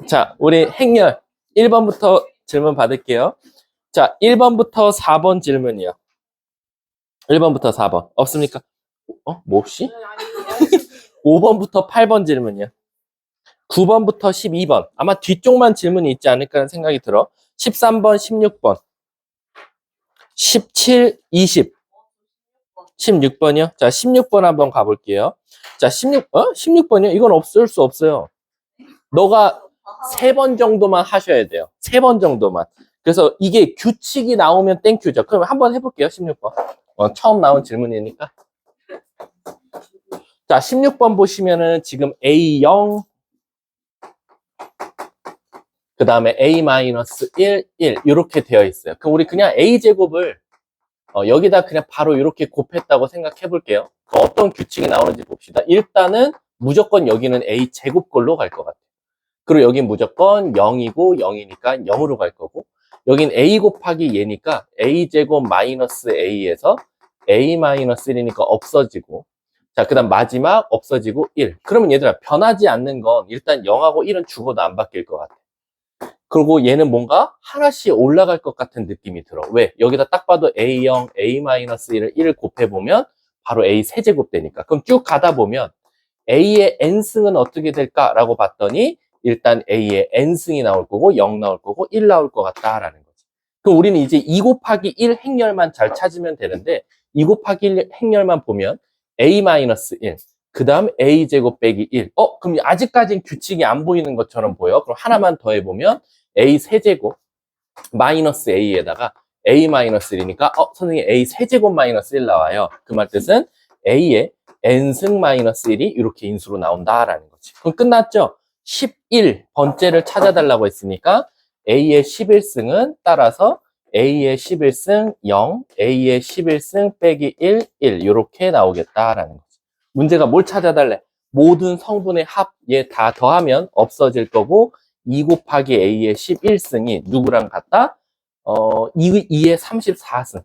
자, 우리 행렬 1번부터 질문 받을게요. 자, 1번부터 4번 질문이요. 1번부터 4번. 없습니까? 뭐 없이? 5번부터 8번 질문이요. 9번부터 12번. 아마 뒤쪽만 질문이 있지 않을까 하는 생각이 들어. 13번, 16번. 17, 20. 16번이요? 자, 16번 한번 가볼게요. 자, 16번이요? 이건 없을 수 없어요. 너가 3번 정도만 하셔야 돼요. 3번 정도만. 그래서 이게 규칙이 나오면 땡큐죠. 그럼 한번 해볼게요. 16번. 처음 나온 질문이니까. 자, 16번 보시면은 지금 A0, 그 다음에 A-1, 1 이렇게 되어 있어요. 그럼 우리 그냥 A제곱을 여기다 그냥 바로 이렇게 곱했다고 생각해 볼게요. 어떤 규칙이 나오는지 봅시다. 일단은 무조건 여기는 A제곱 걸로 갈 것 같아요. 그리고 여긴 무조건 0이고 0이니까 0으로 갈 거고, 여긴 A 곱하기 얘니까 A제곱 마이너스 A에서 A-1이니까 없어지고, 자, 그 다음 마지막 없어지고 1. 그러면 얘들아, 변하지 않는 건 일단 0하고 1은 죽어도 안 바뀔 것 같아. 그리고 얘는 뭔가 하나씩 올라갈 것 같은 느낌이 들어. 왜? 여기다 딱 봐도 A0, A-1을 1을 곱해보면 바로 A 세제곱 되니까. 그럼 쭉 가다 보면 A의 n승은 어떻게 될까라고 봤더니 일단 A의 n승이 나올 거고 0 나올 거고 1 나올 것 같다라는 거지. 그럼 우리는 이제 2 곱하기 1 행렬만 잘 찾으면 되는데, 2 곱하기 1 행렬만 보면 A-1, 그 다음 A제곱 빼기 1. 그럼 아직까지는 규칙이 안 보이는 것처럼 보여. 그럼 하나만 더 해보면 A 세제곱 마이너스 A에다가 A-1이니까 선생님 A 세제곱 마이너스 1 나와요. 그 말 뜻은 A의 n승 마이너스 1이 이렇게 인수로 나온다라는 거지. 그럼 끝났죠? 11번째를 찾아달라고 했으니까 A의 11승은 따라서 A의 11승 0, A의 11승 빼기 1, 1 이렇게 나오겠다라는 거지. 문제가 뭘 찾아달래? 모든 성분의 합에 다 더하면 없어질 거고, 2 곱하기 A의 11승이 누구랑 같다? 2의 34승.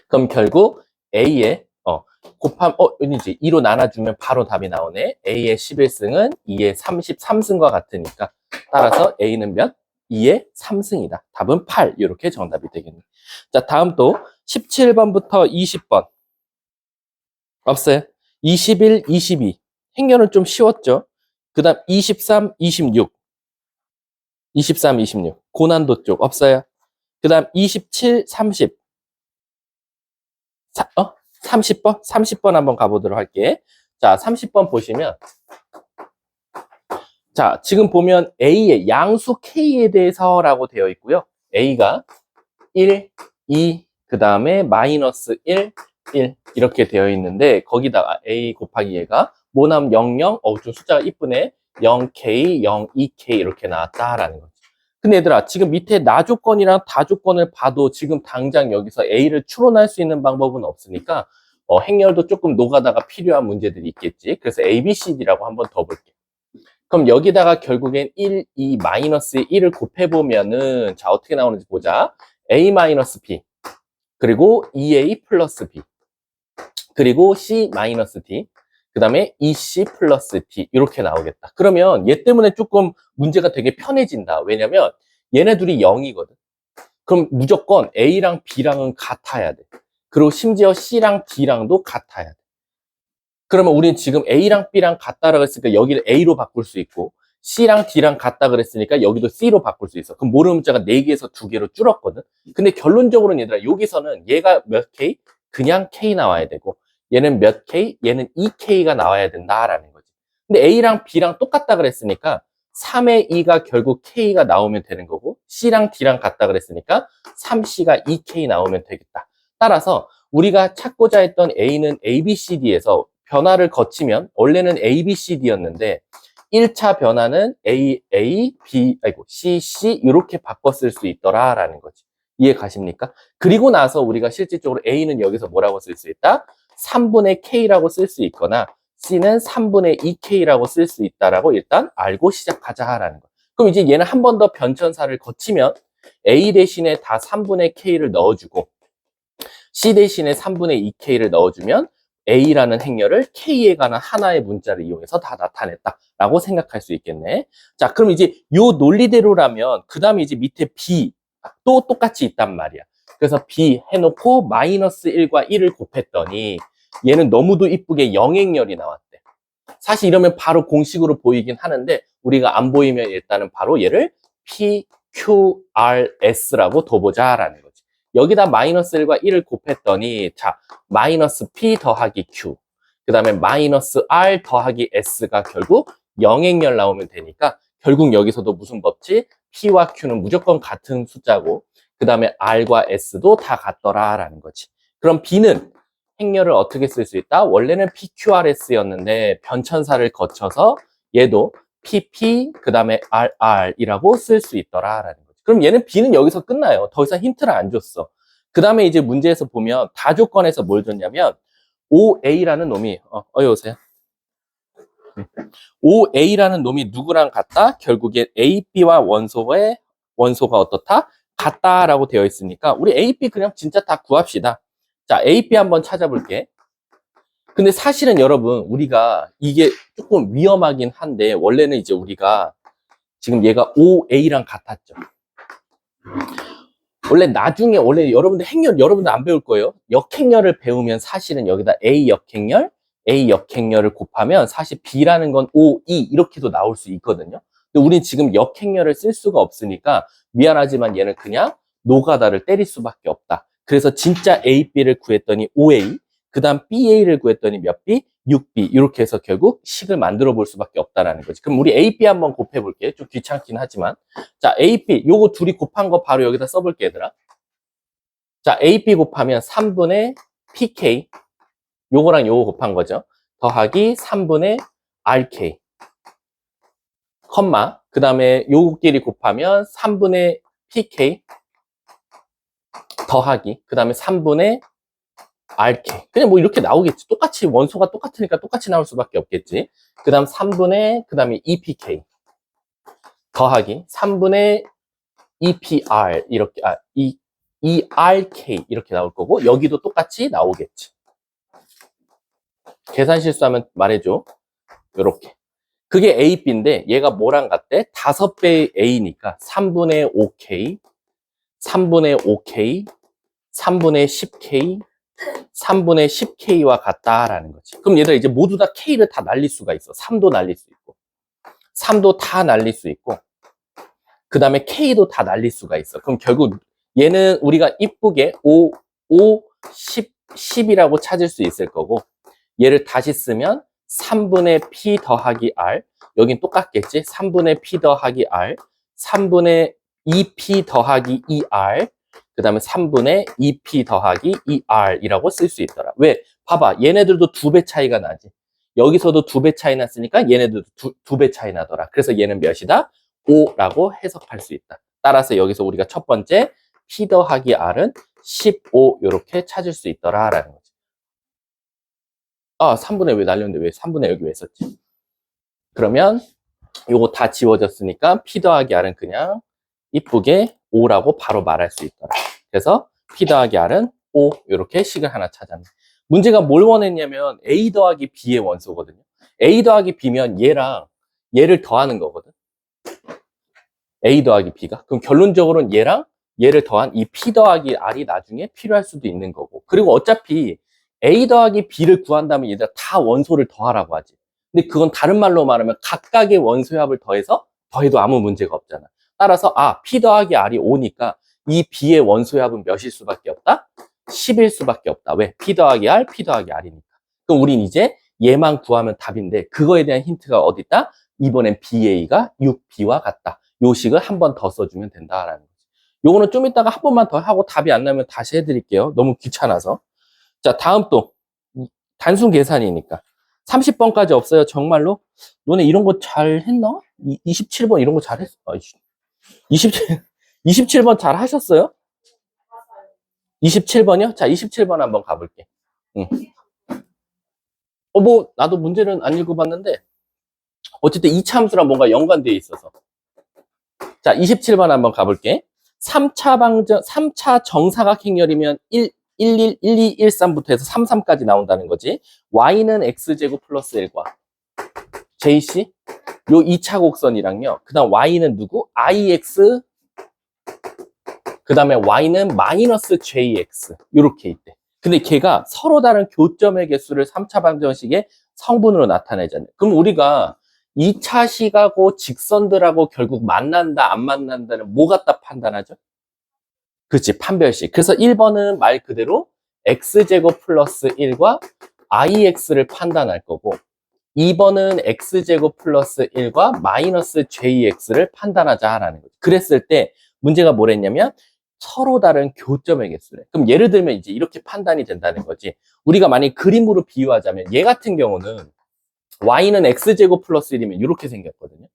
그럼 결국 A의 왠지 2로 나눠주면 바로 답이 나오네. A의 11승은 2의 33승과 같으니까 따라서 A는 몇? 2의 3승이다. 답은 8. 이렇게 정답이 되겠네. 자, 다음 또 17번부터 20번. 없어요? 21, 22. 행렬은 좀 쉬웠죠? 그 다음 23, 26. 23, 26. 고난도 쪽 없어요? 그 다음 27, 30. 30번? 30번 한번 가보도록 할게. 자, 30번 보시면, 자, 지금 보면 A의 양수 K에 대해서라고 되어 있고요. A가 1, 2, 그 다음에 마이너스 1, 1 이렇게 되어 있는데, 거기다가 A 곱하기 얘가 모남 00, 좀 숫자가 이쁘네. 0K, 02K 이렇게 나왔다라는 거죠. 근데 얘들아, 지금 밑에 나 조건이랑 다 조건을 봐도 지금 당장 여기서 A를 추론할 수 있는 방법은 없으니까 행렬도 조금 노가다가 필요한 문제들이 있겠지. 그래서 A, B, C, D라고 한번 더 볼게요. 그럼 여기다가 결국엔 1, 2, 마이너스에 1을 곱해보면은 자, 어떻게 나오는지 보자. A 마이너스 B, 그리고 2A 플러스 B, 그리고 C 마이너스 D, 그 다음에 2C 플러스 D 이렇게 나오겠다. 그러면 얘 때문에 조금 문제가 되게 편해진다. 왜냐면 얘네 둘이 0이거든. 그럼 무조건 A랑 B랑은 같아야 돼. 그리고 심지어 C랑 D랑도 같아야 돼. 그러면 우린 지금 A랑 B랑 같다라고 했으니까 여기를 A로 바꿀 수 있고, C랑 D랑 같다 그랬으니까 여기도 C로 바꿀 수 있어. 그럼 모르는 문자가 4개에서 2개로 줄었거든. 근데 결론적으로는 얘들아, 여기서는 얘가 몇 K? 그냥 K 나와야 되고, 얘는 몇 K? 얘는 2K가 나와야 된다라는 거지. 근데 A랑 B랑 똑같다 그랬으니까 3의 2가 결국 K가 나오면 되는 거고, C랑 D랑 같다 그랬으니까 3C가 2K 나오면 되겠다. 따라서 우리가 찾고자 했던 A는 A, B, C, D에서 변화를 거치면 원래는 A, B, C, D였는데 1차 변화는 A, C, C 이렇게 바꿨을 수 있더라라는 거지. 이해 가십니까? 그리고 나서 우리가 실질적으로 A는 여기서 뭐라고 쓸 수 있다? 3분의 K라고 쓸 수 있거나 C는 3분의 2K라고 쓸 수 있다라고 일단 알고 시작하자라는 거. 그럼 이제 얘는 한 번 더 변천사를 거치면 A 대신에 다 3분의 K를 넣어주고 C 대신에 3분의 2K를 넣어주면 A라는 행렬을 K에 관한 하나의 문자를 이용해서 다 나타냈다라고 생각할 수 있겠네. 자, 그럼 이제 요 논리대로라면 그 다음에 이제 밑에 B 또 똑같이 있단 말이야. 그래서 B 해놓고 마이너스 1과 1을 곱했더니 얘는 너무도 이쁘게 영행렬이 나왔대. 사실 이러면 바로 공식으로 보이긴 하는데 우리가 안 보이면 일단은 바로 얘를 PQRS라고 둬보자라는 거지. 여기다 마이너스 1과 1을 곱했더니 자 마이너스 P 더하기 Q 그 다음에 마이너스 R 더하기 S가 결국 영행렬 나오면 되니까 결국 여기서도 무슨 법칙? P와 Q는 무조건 같은 숫자고 그 다음에 R과 S도 다 같더라라는 거지. 그럼 B는 행렬을 어떻게 쓸 수 있다? 원래는 PQRS였는데 변천사를 거쳐서 얘도 PP 그 다음에 RR이라고 쓸 수 있더라라는 거지. 그럼 얘는 B는 여기서 끝나요. 더 이상 힌트를 안 줬어. 그 다음에 이제 문제에서 보면 다조건에서 뭘 줬냐면 OA라는 놈이 어여 오세요. OA라는 놈이 누구랑 같다? 결국에 AB와 원소가 어떻다? 같다라고 되어 있으니까 우리 AB 그냥 진짜 다 구합시다. 자, AB 한번 찾아볼게. 근데 사실은 여러분 우리가 이게 조금 위험하긴 한데 원래는 이제 우리가 지금 얘가 OA랑 같았죠. 원래 여러분들 행렬 여러분들 안 배울 거예요. 역행렬을 배우면 사실은 여기다 A 역행렬을 곱하면 사실 B라는 건 OE 이렇게도 나올 수 있거든요. 근데 우린 지금 역행렬을 쓸 수가 없으니까 미안하지만 얘는 그냥 노가다를 때릴 수밖에 없다. 그래서 진짜 A, B를 구했더니 OA, 그 다음 BA를 구했더니 몇 B? 6B. 이렇게 해서 결국 식을 만들어 볼 수밖에 없다라는 거지. 그럼 우리 A, B 한번 곱해 볼게. 좀 귀찮긴 하지만. 자, A, B. 요거 둘이 곱한 거 바로 여기다 써볼게, 얘들아. 자, A, B 곱하면 3분의 PK. 요거랑 요거 곱한 거죠. 더하기 3분의 RK. 컴마. 그 다음에 요거끼리 곱하면 3분의 PK. 더하기. 그 다음에 3분의 RK. 그냥 뭐 이렇게 나오겠지. 똑같이 원소가 똑같으니까 똑같이 나올 수밖에 없겠지. 그 다음 3분의, 그 다음에 EPK. 더하기 3분의 EPR. 이렇게, ERK. 이렇게 나올 거고, 여기도 똑같이 나오겠지. 계산 실수하면 말해줘. 요렇게. 그게 A, B인데, 얘가 뭐랑 같대? 5배의 A니까 3분의 5K, 3분의 5K, 3분의 10K, 3분의 10K와 같다라는 거지. 그럼 얘들 이제 모두 다 K를 다 날릴 수가 있어. 3도 날릴 수 있고, 3도 다 날릴 수 있고, 그 다음에 K도 다 날릴 수가 있어. 그럼 결국 얘는 우리가 이쁘게 5, 10, 10이라고 찾을 수 있을 거고, 얘를 다시 쓰면 3분의 P 더하기 R, 여긴 똑같겠지? 3분의 P 더하기 R, 3분의 2P 더하기 2R, 그 다음에 3분의 2P 더하기 2R이라고 쓸 수 있더라. 왜? 봐봐. 얘네들도 2배 차이가 나지. 여기서도 2배 차이 났으니까 얘네들도 2배 차이 나더라. 그래서 얘는 몇이다? 5라고 해석할 수 있다. 따라서 여기서 우리가 첫 번째 P 더하기 R은 15 이렇게 찾을 수 있더라라는 거지. 아, 3분의 왜 날렸는데 왜 3분의 여기 왜 썼지? 그러면 요거 다 지워졌으니까 P 더하기 R은 그냥 이쁘게 5라고 바로 말할 수 있더라. 그래서 P 더하기 R은 5 이렇게 식을 하나 찾았네. 문제가 뭘 원했냐면 A 더하기 B의 원소거든요. A 더하기 B면 얘랑 얘를 더하는 거거든. A 더하기 B가. 그럼 결론적으로는 얘랑 얘를 더한 이 P 더하기 R이 나중에 필요할 수도 있는 거고. 그리고 어차피 A 더하기 B를 구한다면 얘들아 다 원소를 더하라고 하지. 근데 그건 다른 말로 말하면 각각의 원소의 합을 더해서 더해도 아무 문제가 없잖아. 따라서 P 더하기 R이 5니까 이 B의 원소의 합은 몇일 수밖에 없다? 10일 수밖에 없다. 왜? P 더하기 R, P 더하기 R이니까. 그럼 우린 이제 얘만 구하면 답인데 그거에 대한 힌트가 어디 있다? 이번엔 BA가 6B와 같다. 요 식을 한 번 더 써주면 된다라는 거지. 요거는 좀 이따가 한 번만 더 하고 답이 안 나면 다시 해드릴게요. 너무 귀찮아서. 자, 다음 또 단순 계산이니까 30번까지 없어요. 정말로? 너네 이런 거 잘 했나? 27번 이런 거 잘 했어. 27번 잘 하셨어요? 27번이요? 자, 27번 한번 가볼게. 응. 뭐 나도 문제는 안 읽어봤는데 어쨌든 이차 함수랑 뭔가 연관되어 있어서. 자, 27번 한번 가볼게. 3차 정사각 행렬이면 11, 12, 13부터 해서 33까지 나온다는 거지. y는 x제곱 플러스 1과 jc 요 2차 곡선이랑요. 그 다음 y는 누구? ix 그 다음에 y는 마이너스 jx 이렇게 있대. 근데 걔가 서로 다른 교점의 개수를 3차 방정식의 성분으로 나타내잖아요. 그럼 우리가 2차 식하고 직선들하고 결국 만난다 안 만난다는 뭐 갖다 판단하죠? 그치, 판별식. 그래서 1번은 말 그대로 x제곱 플러스 1과 ix를 판단할 거고 2번은 x제곱 플러스 1과 마이너스 jx를 판단하자라는 거죠. 그랬을 때 문제가 뭐랬냐면 서로 다른 교점의 개수래. 그럼 예를 들면 이제 이렇게 판단이 된다는 거지. 우리가 만약 그림으로 비유하자면 얘 같은 경우는 y는 x제곱 플러스 1이면 이렇게 생겼거든요.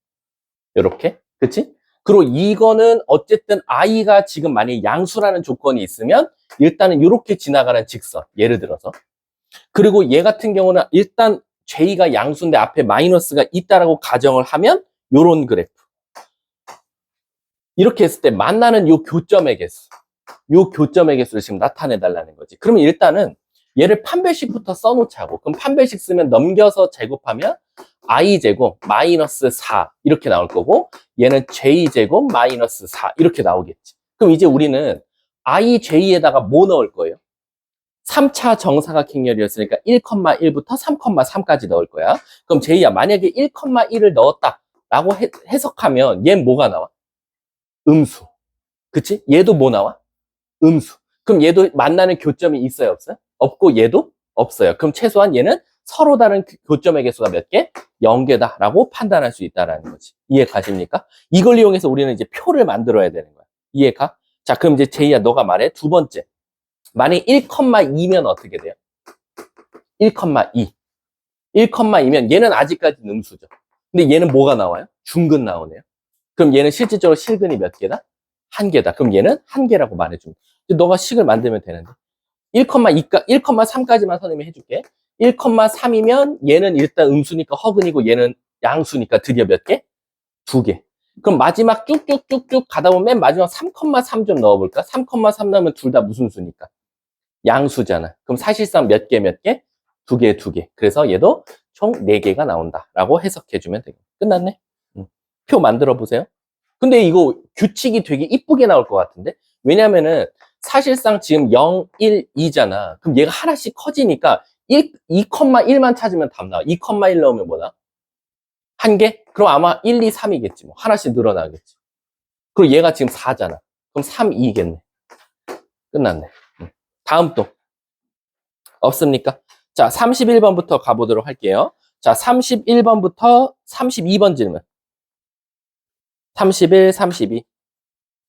이렇게. 그치? 그리고 이거는 어쨌든 i가 지금 만약 양수라는 조건이 있으면 일단은 이렇게 지나가는 직선. 예를 들어서. 그리고 얘 같은 경우는 일단 j가 양수인데 앞에 마이너스가 있다라고 가정을 하면 요런 그래프. 이렇게 했을 때 만나는 요 교점의 개수. 요 교점의 개수를 지금 나타내 달라는 거지. 그러면 일단은 얘를 판별식부터 써놓자고. 그럼 판별식 쓰면 넘겨서 제곱하면 i제곱 마이너스 4 이렇게 나올 거고 얘는 j제곱 마이너스 4 이렇게 나오겠지. 그럼 이제 우리는 ij에다가 뭐 넣을 거예요? 3차 정사각행렬이었으니까 1,1부터 3,3까지 넣을 거야. 그럼 j야 만약에 1,1을 넣었다라고 해석하면 얘는 뭐가 나와? 음수. 그치? 얘도 뭐 나와? 음수. 그럼 얘도 만나는 교점이 있어요, 없어요? 없고 얘도 없어요. 그럼 최소한 얘는 서로 다른 교점의 개수가 몇 개? 0개다라고 판단할 수 있다라는 거지. 이해 가십니까? 이걸 이용해서 우리는 이제 표를 만들어야 되는 거야. 이해가? 자, 그럼 이제 제이야, 너가 말해. 두 번째. 만약 1,2면 어떻게 돼요? 1,2. 1,2면 얘는 아직까지는 음수죠. 근데 얘는 뭐가 나와요? 중근 나오네요. 그럼 얘는 실질적으로 실근이 몇 개다? 1개다. 그럼 얘는 1개라고 말해줍니다. 너가 식을 만들면 되는데. 1,3까지만 선생님이 해줄게. 1,3이면 얘는 일단 음수니까 허근이고 얘는 양수니까 드디어 몇 개? 2개. 그럼 마지막 쭉쭉쭉쭉 가다 보면 맨 마지막 3,3 좀 넣어볼까? 3,3 넣으면 둘 다 무슨 수니까? 양수잖아. 그럼 사실상 몇 개, 몇 개? 2개, 2개. 그래서 얘도 총 4개가 나온다라고 해석해주면 되겠다. 끝났네? 표 만들어 보세요. 근데 이거 규칙이 되게 이쁘게 나올 것 같은데? 왜냐면은 사실상 지금 0, 1, 2잖아. 그럼 얘가 하나씩 커지니까 2,1만 찾으면 답 나와. 2,1 넣으면 뭐다? 1개? 그럼 아마 1, 2, 3이겠지. 뭐. 하나씩 늘어나겠지. 그리고 얘가 지금 4잖아. 그럼 3, 2겠네. 끝났네. 다음 또. 없습니까? 자, 31번부터 가보도록 할게요. 자, 31번부터 32번 질문. 31, 32.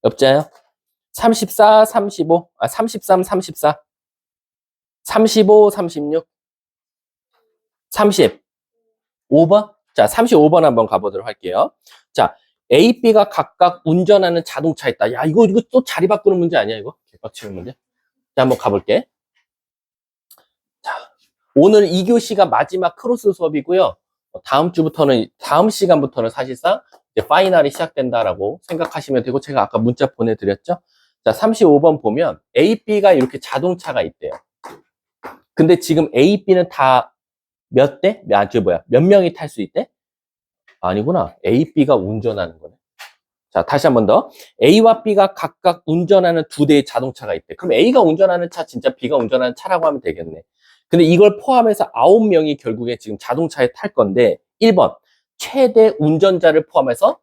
없자요? 34, 35, 33, 34, 35, 36, 35번? 자, 35번 한번 가보도록 할게요. 자, A, B가 각각 운전하는 자동차 있다. 야, 이거 또 자리 바꾸는 문제 아니야, 이거? 개빡치는 문제. 자, 한번 가볼게. 자, 오늘 2교시가 마지막 크로스 수업이고요. 다음 주부터는, 다음 시간부터는 사실상 이제 파이널이 시작된다라고 생각하시면 되고, 제가 아까 문자 보내드렸죠? 자, 35번 보면 A, B가 이렇게 자동차가 있대요. 근데 지금 A, B는 다 몇 대? 몇 명이 탈 수 있대? 아니구나. A, B가 운전하는 거네. 자, 다시 한 번 더. A와 B가 각각 운전하는 2대의 자동차가 있대. 그럼 A가 운전하는 차, 진짜 B가 운전하는 차라고 하면 되겠네. 근데 이걸 포함해서 9명이 결국에 지금 자동차에 탈 건데, 1번. 최대 운전자를 포함해서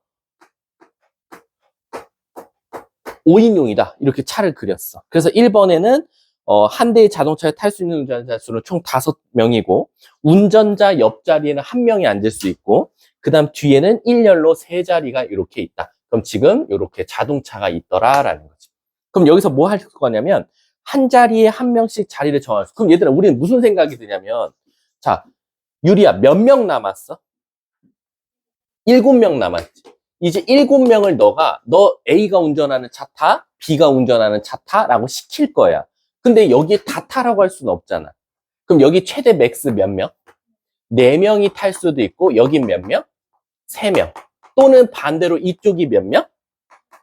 5인용이다. 이렇게 차를 그렸어. 그래서 1번에는 한 대의 자동차에 탈 수 있는 운전자 수는 총 5명이고 운전자 옆자리에는 1명이 앉을 수 있고 그 다음 뒤에는 1열로 3자리가 이렇게 있다. 그럼 지금 이렇게 자동차가 있더라라는 거지. 그럼 여기서 뭐 할 거냐면 한 자리에 1명씩 자리를 정할 수. 그럼 얘들아 우리는 무슨 생각이 드냐면 자 유리야 몇 명 남았어? 7명 남았지. 이제 7명을 너 A가 운전하는 차 타, B가 운전하는 차 타라고 시킬 거야. 근데 여기에 다 타라고 할 수는 없잖아. 그럼 여기 최대 맥스 몇 명? 4명이 탈 수도 있고 여긴 몇 명? 3명. 또는 반대로 이쪽이 몇 명?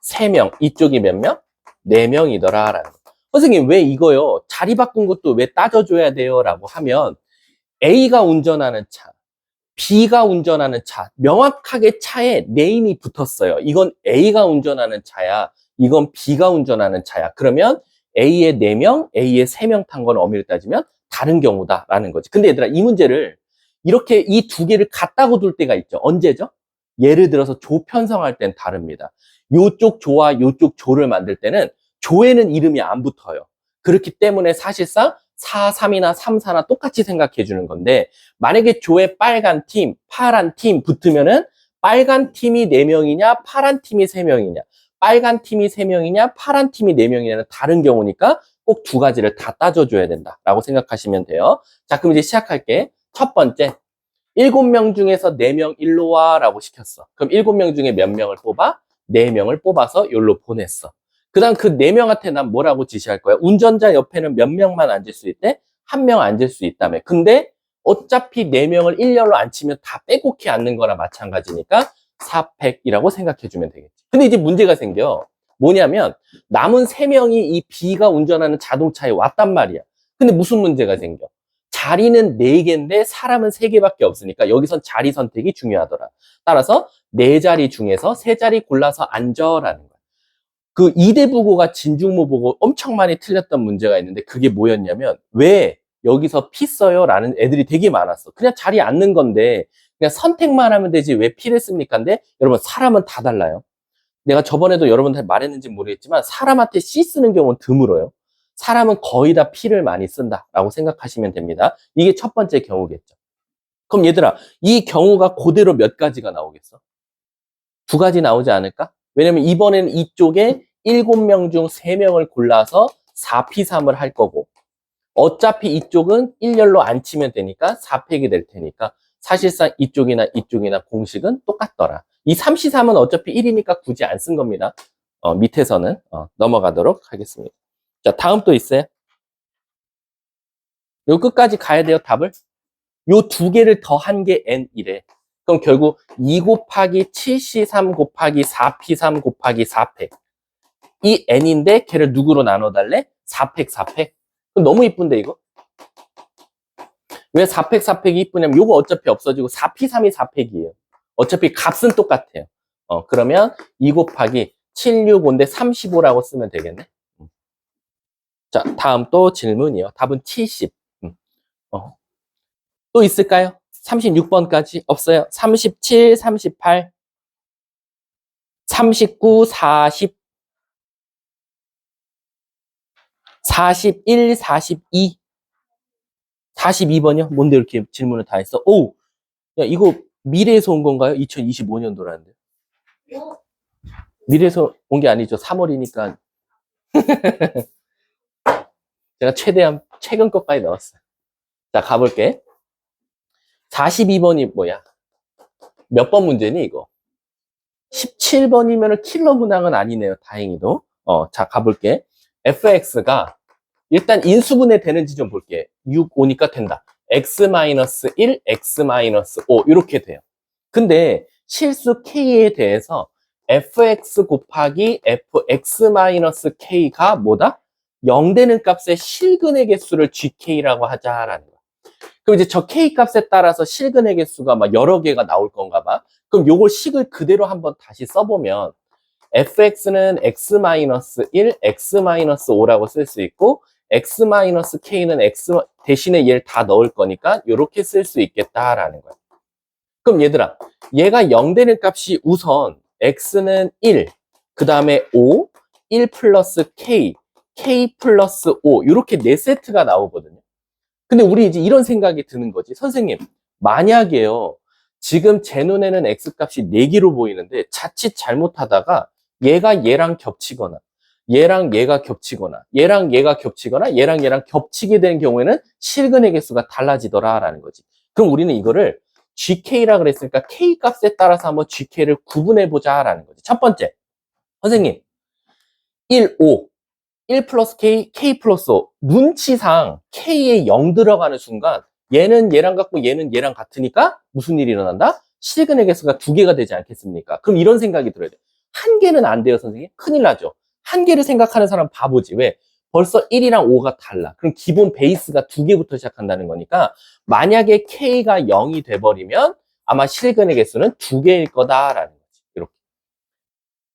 3명. 이쪽이 몇 명? 4명이더라라는 거. 선생님, 왜 이거요? 자리 바꾼 것도 왜 따져줘야 돼요? 라고 하면 A가 운전하는 차, B가 운전하는 차, 명확하게 차에 네임이 붙었어요. 이건 A가 운전하는 차야. 이건 B가 운전하는 차야. 그러면 A의 4명, A의 3명 탄 건 엄밀히 따지면 다른 경우다라는 거지. 근데 얘들아, 이 문제를 이렇게 이 두 개를 같다고 둘 때가 있죠. 언제죠? 예를 들어서 조 편성할 땐 다릅니다. 요쪽 조와 요쪽 조를 만들 때는 조에는 이름이 안 붙어요. 그렇기 때문에 사실상 4, 3이나 3, 4나 똑같이 생각해 주는 건데, 만약에 조에 빨간 팀, 파란 팀 붙으면은 빨간 팀이 4명이냐, 파란 팀이 3명이냐, 빨간 팀이 3명이냐, 파란 팀이 4명이냐는 다른 경우니까 꼭 두 가지를 다 따져줘야 된다라고 생각하시면 돼요. 자, 그럼 이제 시작할게. 첫 번째, 7명 중에서 4명 일로 와라고 시켰어. 그럼 7명 중에 몇 명을 뽑아? 4명을 뽑아서 여기로 보냈어. 그 다음 그 4명한테 난 뭐라고 지시할 거야? 운전자 옆에는 몇 명만 앉을 수 있대? 1명 앉을 수 있다며. 근데 어차피 4명을 일렬로 앉히면 다 빼곡히 앉는 거나 마찬가지니까 4팩이라고 생각해주면 되겠지. 근데 이제 문제가 생겨. 뭐냐면 남은 3명이 이 B가 운전하는 자동차에 왔단 말이야. 근데 무슨 문제가 생겨? 자리는 4개인데 사람은 3개밖에 없으니까 여기선 자리 선택이 중요하더라. 따라서 4자리 중에서 3자리 골라서 앉아라는 거야. 그 이대부고가 진중모보고 엄청 많이 틀렸던 문제가 있는데 그게 뭐였냐면 왜 여기서 피 써요? 라는 애들이 되게 많았어. 그냥 자리에 앉는 건데 그냥 선택만 하면 되지 왜 피를 씁니까? 근데 여러분 사람은 다 달라요. 내가 저번에도 여러분한테 말했는지 모르겠지만 사람한테 씨 쓰는 경우는 드물어요. 사람은 거의 다 피를 많이 쓴다라고 생각하시면 됩니다. 이게 첫 번째 경우겠죠. 그럼 얘들아, 이 경우가 그대로 몇 가지가 나오겠어? 2가지 나오지 않을까? 왜냐면 이번에는 이쪽에 7명 중 3명을 골라서 4P3을 할 거고 어차피 이쪽은 일렬로 안 치면 되니까 4팩이 될 테니까 사실상 이쪽이나 이쪽이나 공식은 똑같더라. 이 3C3은 어차피 1이니까 굳이 안 쓴 겁니다. 밑에서는 넘어가도록 하겠습니다. 자, 다음 또 있어요. 요 끝까지 가야 돼요, 답을. 요 2개를 더한 게 N이래. 그럼 결국 2 곱하기 7C3 곱하기 4P3 곱하기 4팩. 이 N인데 걔를 누구로 나눠달래? 4팩, 4팩. 너무 이쁜데 이거? 왜 4팩, 4팩이 이쁘냐면 요거 어차피 없어지고 4P3이 4팩이에요. 어차피 값은 똑같아요. 그러면 2 곱하기 7, 6, 5인데 35라고 쓰면 되겠네. 자, 다음 또 질문이요. 답은 70. 또 있을까요? 36번까지 없어요. 37, 38, 39, 40, 41, 42, 42번이요? 뭔데 이렇게 질문을 다 했어? 오! 야, 이거 미래에서 온 건가요? 2025년도라는데. 미래에서 온 게 아니죠. 3월이니까. 제가 최대한 최근 것까지 넣었어요. 자, 가볼게. 42번이 뭐야? 몇 번 문제니, 이거? 17번이면 킬러 문항은 아니네요. 다행히도. 자, 가볼게. fx가 일단 인수분해 되는지 좀 볼게. 6, 5니까 된다. x-1, x-5 이렇게 돼요. 근데 실수 k에 대해서 fx 곱하기 fx-k가 뭐다? 0 되는 값의 실근의 개수를 gk라고 하자라는 거야. 그럼 이제 저 k 값에 따라서 실근의 개수가 막 여러 개가 나올 건가 봐. 그럼 요걸 식을 그대로 한번 다시 써보면 fx는 x-1, x-5라고 쓸 수 있고 x-k는 x 대신에 얘를 다 넣을 거니까 이렇게 쓸 수 있겠다라는 거야. 그럼 얘들아, 얘가 0 되는 값이 우선 x는 1, 그 다음에 5, 1 플러스 k, k 플러스 5 이렇게 4세트가 나오거든요. 근데 우리 이제 이런 생각이 드는 거지. 선생님, 만약에요. 지금 제 눈에는 x값이 4개로 보이는데 자칫 잘못하다가 얘가 얘랑 겹치거나 얘랑 얘가 겹치거나 얘랑 얘가 겹치거나 얘랑 얘랑 겹치게 되는 경우에는 실근의 개수가 달라지더라라는 거지. 그럼 우리는 이거를 gk라 그랬으니까 k 값에 따라서 한번 gk를 구분해 보자라는 거지. 첫 번째, 선생님 1, 5 1 플러스 K, K 플러스 5. 눈치상 K에 0 들어가는 순간 얘는 얘랑 같고 얘는 얘랑 같으니까 무슨 일이 일어난다? 실근의 개수가 2개가 되지 않겠습니까? 그럼 이런 생각이 들어야 돼. 1개는 안 돼요, 선생님. 큰일 나죠. 1개를 생각하는 사람 바보지. 왜? 벌써 1이랑 5가 달라. 그럼 기본 베이스가 2개부터 시작한다는 거니까 만약에 K가 0이 돼버리면 아마 실근의 개수는 2개일 거다라는 거지. 이렇게.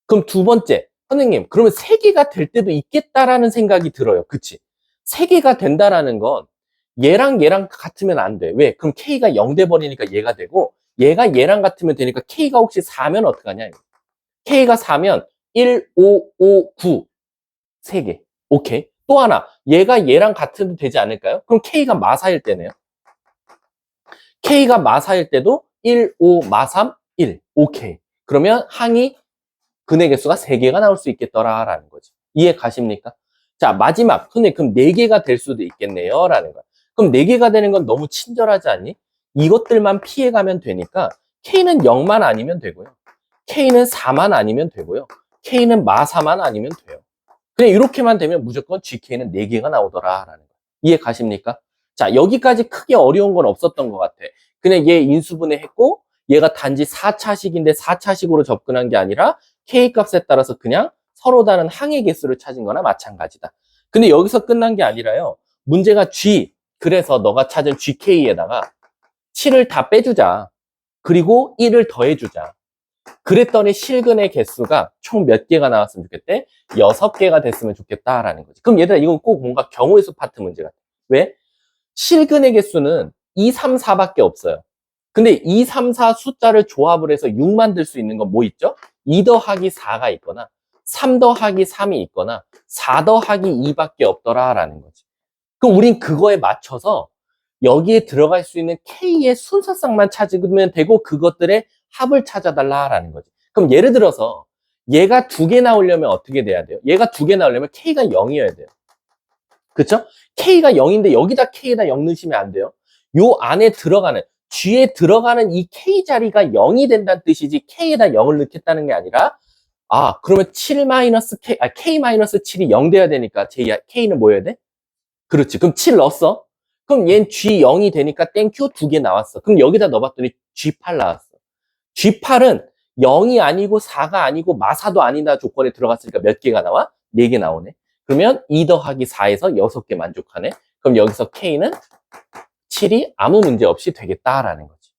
그럼 두 번째, 선생님, 그러면 3개가 될 때도 있겠다라는 생각이 들어요. 그치? 3개가 된다라는 건 얘랑 얘랑 같으면 안 돼. 왜? 그럼 K가 0 돼버리니까 얘가 되고 얘가 얘랑 같으면 되니까 K가 혹시 4면 어떡하냐? 이거. K가 4면 1, 5, 5, 9. 3개. 오케이. 또 하나. 얘가 얘랑 같은 되지 않을까요? 그럼 K가 마사일 때네요. K가 마사일 때도 1, 5, 마3, 1. 오케이. 그러면 항이 근의 개수가 3개가 나올 수 있겠더라라는 거죠. 이해 가십니까? 자, 마지막. 근데 그럼 4개가 될 수도 있겠네요. 라는 거야. 그럼 4개가 되는 건 너무 친절하지 않니? 이것들만 피해가면 되니까 K는 0만 아니면 되고요. K는 4만 아니면 되고요. K는 마4만 아니면 돼요. 그냥 이렇게만 되면 무조건 GK는 4개가 나오더라라는 거예요. 이해 가십니까? 자, 여기까지 크게 어려운 건 없었던 것 같아. 그냥 얘 인수분해 했고 얘가 단지 4차식인데 4차식으로 접근한 게 아니라 K값에 따라서 그냥 서로 다른 항의 개수를 찾은 거나 마찬가지다. 근데 여기서 끝난 게 아니라요. 문제가 G, 그래서 너가 찾은 GK에다가 7을 다 빼주자. 그리고 1을 더해주자. 그랬더니 실근의 개수가 총 몇 개가 나왔으면 좋겠대? 6개가 됐으면 좋겠다라는 거지. 그럼 얘들아, 이건 꼭 뭔가 경우의 수 파트 문제 같아. 왜? 실근의 개수는 2, 3, 4밖에 없어요. 근데 2, 3, 4 숫자를 조합을 해서 6 만들 수 있는 건 뭐 있죠? 2 더하기 4가 있거나 3 더하기 3이 있거나 4 더하기 2밖에 없더라라는 거지. 그럼 우린 그거에 맞춰서 여기에 들어갈 수 있는 K의 순서상만 찾으면 되고 그것들의 합을 찾아달라라는 거지. 그럼 예를 들어서 얘가 2개 나오려면 어떻게 돼야 돼요? 얘가 2개 나오려면 K가 0이어야 돼요. 그쵸? K가 0인데 여기다 K에다 0 넣으시면 안 돼요. 요 안에 들어가는 G에 들어가는 이 K 자리가 0이 된다는 뜻이지 K에다 0을 넣겠다는 게 아니라 그러면 7 마이너스 K, K 마이너스 7이 0 돼야 되니까 K는 뭐여야 돼? 그렇지. 그럼 7 넣었어. 그럼 얘는 G0이 되니까 땡큐 2개 나왔어. 그럼 여기다 넣어봤더니 G8 나왔어. G8은 0이 아니고 4가 아니고 마사도 아니다 조건에 들어갔으니까 몇 개가 나와? 4개 나오네. 그러면 2 더하기 4에서 6개 만족하네. 그럼 여기서 K는 7이 아무 문제 없이 되겠다라는 거지.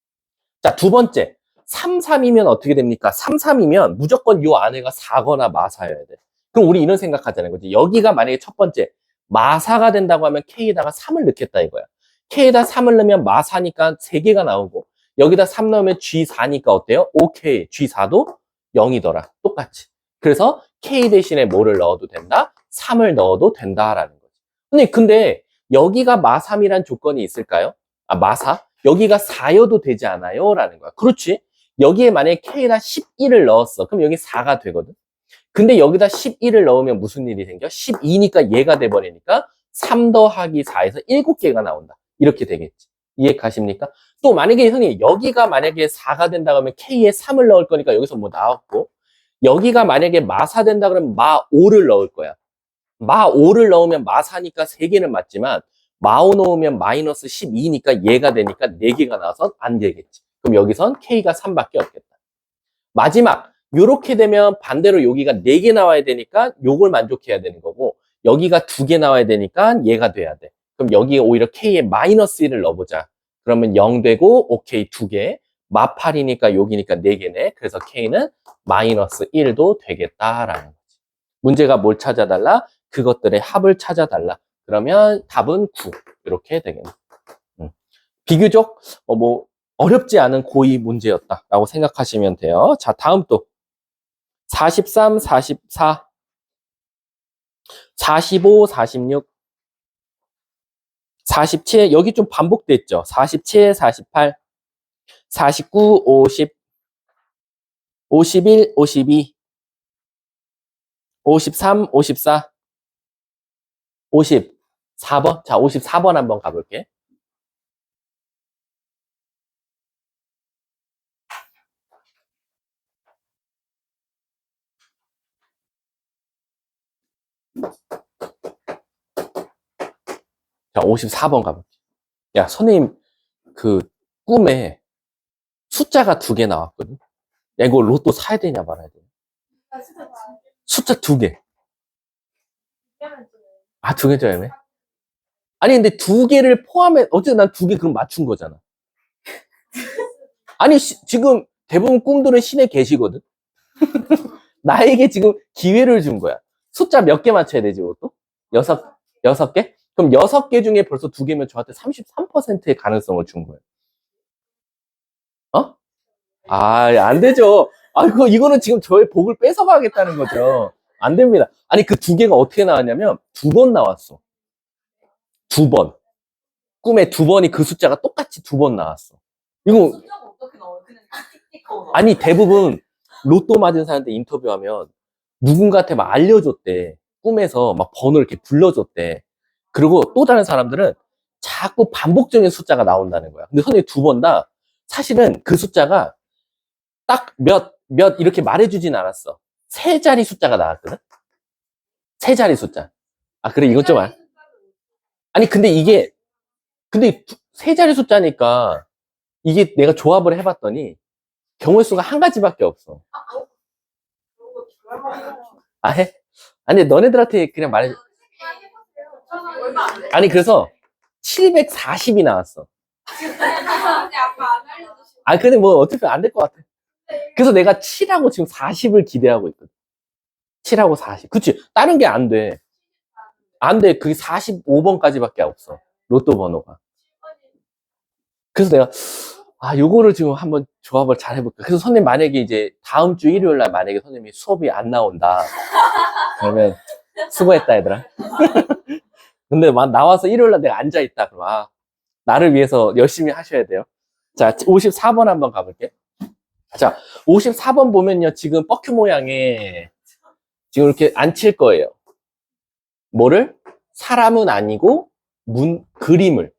자, 두 번째. 3, 3이면 어떻게 됩니까? 3, 3이면 무조건 요 안에가 4거나 마사여야 돼. 그럼 우리 이런 생각하자는 거지. 여기가 만약에 첫 번째 마사가 된다고 하면 K에다가 3을 넣겠다 이거야. K에다 3을 넣으면 마사니까 3개가 나오고 여기다 3 넣으면 G4니까 어때요? 오케이. G4도 0이더라. 똑같이. 그래서 K 대신에 뭐를 넣어도 된다? 3을 넣어도 된다라는 거지. 근데 여기가 마3이란 조건이 있을까요? 마사? 여기가 4여도 되지 않아요? 라는 거야. 그렇지. 여기에 만약에 K에다 11을 넣었어. 그럼 여기 4가 되거든. 근데 여기다 11을 넣으면 무슨 일이 생겨? 12니까 얘가 돼버리니까 3 더하기 4에서 7개가 나온다. 이렇게 되겠지. 이해 가십니까? 또 만약에 형님 여기가 만약에 4가 된다 그러면 K에 3을 넣을 거니까 여기서 뭐 나왔고 여기가 만약에 마4 된다 그러면 마5를 넣을 거야. 마5를 넣으면 마4니까 3개는 맞지만 마5 넣으면 마이너스 12니까 얘가 되니까 4개가 나와서 안 되겠지. 그럼 여기선 K가 3밖에 없겠다. 마지막 요렇게 되면 반대로 여기가 4개 나와야 되니까 요걸 만족해야 되는 거고 여기가 2개 나와야 되니까 얘가 돼야 돼. 그럼 여기에 오히려 K에 마이너스 1을 넣어보자. 그러면 0 되고 오케이 2개. 마8이니까 여기니까 4개네. 그래서 K는 마이너스 1도 되겠다라는 거지. 문제가 뭘 찾아달라? 그것들의 합을 찾아달라. 그러면 답은 9. 이렇게 되겠네. 비교적 어렵지 않은 고의 문제였다라고 생각하시면 돼요. 자, 다음 또 43, 44, 45, 46, 47, 여기 좀 반복됐죠. 47, 48, 49, 50, 51, 52, 53, 54, 54번. 자, 54번 한번 가볼게. 자, 54번 가볼게. 야, 선생님, 그, 꿈에 숫자가 2개 나왔거든. 야, 이거 로또 사야 되냐 말아야 되냐? 숫자 2개. 아, 두 개짜리네. 아니, 근데 두 개를 포함해, 어쨌든 난 두 개 그럼 맞춘 거잖아. 아니, 지금 대부분 꿈들은 신에 계시거든? 나에게 지금 기회를 준 거야. 숫자 몇 개 맞춰야 되지, 이것도? 여섯 개? 그럼 여섯 개 중에 벌써 두 개면 저한테 33%의 가능성을 준 거예요. 어? 아, 안 되죠. 아, 이거는 지금 저의 복을 뺏어가겠다는 거죠. 안 됩니다. 아니, 그 두 개가 어떻게 나왔냐면, 두 번 나왔어. 두 번. 꿈에 두 번이 그 숫자가 똑같이 두 번 나왔어. 이거, 숫자가 어떻게 나와요? 그냥 틱틱하고 아니, 대부분 로또 맞은 사람들 인터뷰하면 누군가한테 막 알려줬대. 꿈에서 막 번호를 이렇게 불러줬대. 그리고 또 다른 사람들은 자꾸 반복적인 숫자가 나온다는 거야. 근데 선생님 두 번 다 사실은 그 숫자가 딱 몇 이렇게 말해주진 않았어. 세 자리 숫자가 나왔거든? 세 자리 숫자. 아, 그래, 이건 좀 아니, 근데 근데 세 자리 숫자니까 이게 내가 조합을 해봤더니 경우의 수가 한 가지밖에 없어. 아, 해? 아니, 너네들한테 그냥 말해. 아니, 그래서 740이 나왔어. 아, 근데 뭐 어차피 안 될 것 같아. 그래서 내가 7하고 지금 40을 기대하고 있거든. 7하고 40. 그치? 다른 게 안 돼. 안 돼. 그게 45번까지밖에 없어. 로또 번호가. 그래서 내가, 아, 요거를 지금 한번 조합을 잘 해볼까. 그래서 선생님 만약에 이제 다음 주 일요일 날 만약에 선생님이 수업이 안 나온다. 그러면 수고했다, 얘들아. 근데 막 나와서 일요일 날 내가 앉아있다. 그럼, 아, 나를 위해서 열심히 하셔야 돼요. 자, 54번 한번 가볼게. 자, 54번 보면요. 지금 뻑큐 모양에 지금 이렇게 안 칠 거예요. 뭐를? 사람은 아니고 그림을.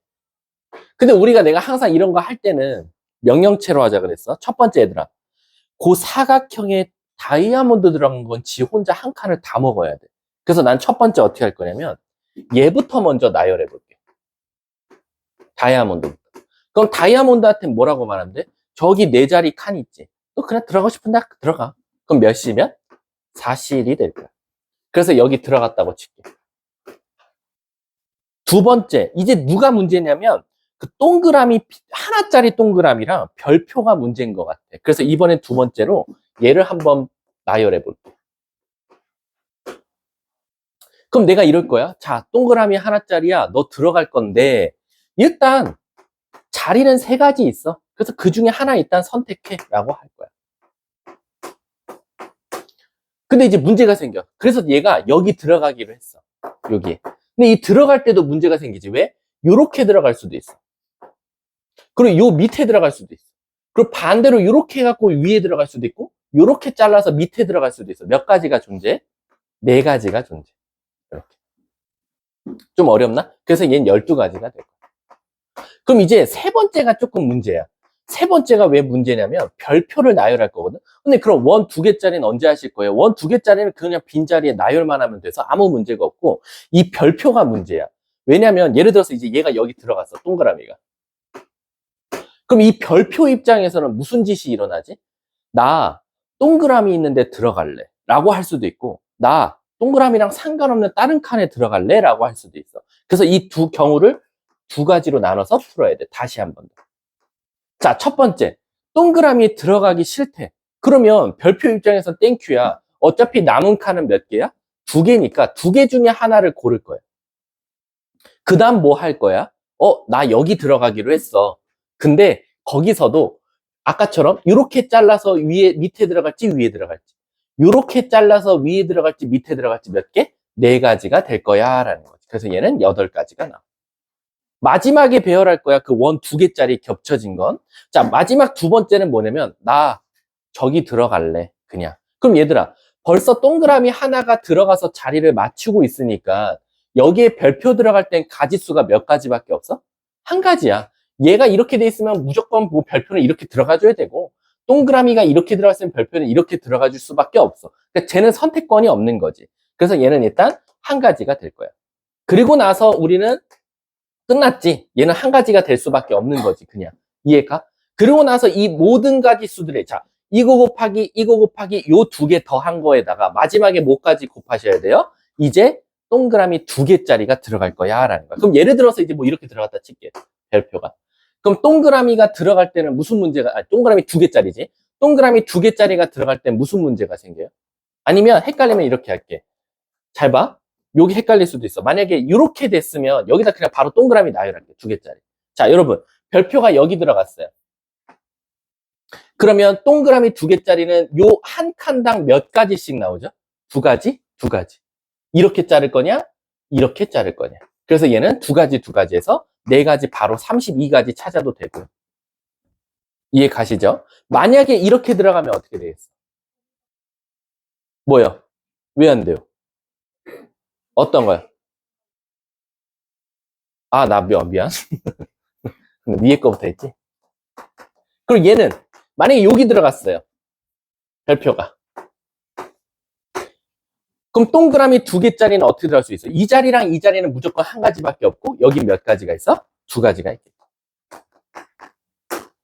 근데 우리가 내가 항상 이런 거 할 때는 명령체로 하자 그랬어. 첫 번째 얘들아. 그 사각형에 다이아몬드 들어간 건 지 혼자 한 칸을 다 먹어야 돼. 그래서 난 첫 번째 어떻게 할 거냐면 얘부터 먼저 나열해 볼게. 다이아몬드부터. 그럼 다이아몬드한테 뭐라고 말하면 돼? 저기 네 자리 칸 있지. 너 그냥 들어가고 싶은데 들어가. 그럼 몇 시면? 4시일이 될 거야. 그래서 여기 들어갔다고 칠게. 두 번째, 이제 누가 문제냐면 그 동그라미 하나짜리 동그라미랑 별표가 문제인 것 같아. 그래서 이번엔 두 번째로 얘를 한번 나열해 볼게. 그럼 내가 이럴 거야. 자, 동그라미 하나짜리야. 너 들어갈 건데 일단 자리는 세 가지 있어. 그래서 그 중에 하나 일단 선택해 라고 할 거야. 근데 이제 문제가 생겨. 그래서 얘가 여기 들어가기로 했어. 여기에. 근데 이 들어갈 때도 문제가 생기지. 왜? 요렇게 들어갈 수도 있어. 그리고 요 밑에 들어갈 수도 있어. 그리고 반대로 요렇게 해갖고 위에 들어갈 수도 있고 요렇게 잘라서 밑에 들어갈 수도 있어. 몇 가지가 존재해? 네 가지가 존재해. 이렇게. 좀 어렵나? 그래서 얘는 12가지가 될 거야. 그럼 이제 세 번째가 조금 문제야. 세 번째가 왜 문제냐면 별표를 나열할 거거든. 근데 그럼 원 두 개짜리는 언제 하실 거예요? 원 두 개짜리는 그냥 빈자리에 나열만 하면 돼서 아무 문제가 없고 이 별표가 문제야. 왜냐면 예를 들어서 이제 얘가 여기 들어갔어. 동그라미가. 그럼 이 별표 입장에서는 무슨 짓이 일어나지? 나 동그라미 있는데 들어갈래 라고 할 수도 있고 나 동그라미랑 상관없는 다른 칸에 들어갈래 라고 할 수도 있어. 그래서 이 두 경우를 두 가지로 나눠서 풀어야 돼. 다시 한 번 더. 자, 첫 번째, 동그라미에 들어가기 싫대. 그러면 별표 입장에선 땡큐야. 어차피 남은 칸은 몇 개야? 두 개니까 두 개 중에 하나를 고를 거야. 그 다음 뭐 할 거야? 나 여기 들어가기로 했어. 근데 거기서도 아까처럼 이렇게 잘라서 밑에 들어갈지 위에 들어갈지 이렇게 잘라서 위에 들어갈지 밑에 들어갈지 몇 개? 네 가지가 될 거야 라는 거지. 그래서 얘는 8가지가 나와. 마지막에 배열할 거야. 그 원 두 개짜리 겹쳐진 건. 자, 마지막 두 번째는 뭐냐면 나 저기 들어갈래. 그냥. 그럼 얘들아, 벌써 동그라미 하나가 들어가서 자리를 맞추고 있으니까 여기에 별표 들어갈 땐 가지수가 몇 가지밖에 없어? 한 가지야. 얘가 이렇게 돼 있으면 무조건 뭐 별표는 이렇게 들어가줘야 되고 동그라미가 이렇게 들어갔으면 별표는 이렇게 들어가 줄 수밖에 없어. 그러니까 쟤는 선택권이 없는 거지. 그래서 얘는 일단 한 가지가 될 거야. 그리고 나서 우리는 끝났지. 얘는 한 가지가 될 수밖에 없는 거지, 그냥. 이해가? 그리고 나서 이 모든 가지수들의, 자, 이거 곱하기 요 두 개 더한 거에다가 마지막에 뭐까지 곱하셔야 돼요? 이제 동그라미 2개짜리가 들어갈 거야 라는 거야. 그럼 예를 들어서 이제 뭐 이렇게 들어갔다 칠게. 별표가. 그럼 동그라미가 들어갈 때는 무슨 문제가, 동그라미 2개짜리지. 동그라미 2개짜리가 들어갈 때 무슨 문제가 생겨요? 아니면 헷갈리면 이렇게 할게. 잘 봐. 여기 헷갈릴 수도 있어. 만약에 이렇게 됐으면 여기다 그냥 바로 동그라미 나열할게. 2개짜리. 자, 여러분. 별표가 여기 들어갔어요. 그러면 동그라미 2개짜리는 요 한 칸당 몇 가지씩 나오죠? 2가지? 2가지. 이렇게 자를 거냐? 이렇게 자를 거냐? 그래서 얘는 2가지에서 4가지 바로 32가지 찾아도 되고요. 이해 가시죠? 만약에 이렇게 들어가면 어떻게 되겠어? 뭐요? 왜 안 돼요? 어떤 거요? 나 미안. 위에 거부터 했지? 그리고 얘는 만약에 여기 들어갔어요. 별표가. 그럼 동그라미 2개짜리는 어떻게 들어갈 수 있어? 이 자리랑 이 자리는 무조건 한 가지밖에 없고 여기 몇 가지가 있어? 2가지가 있겠다.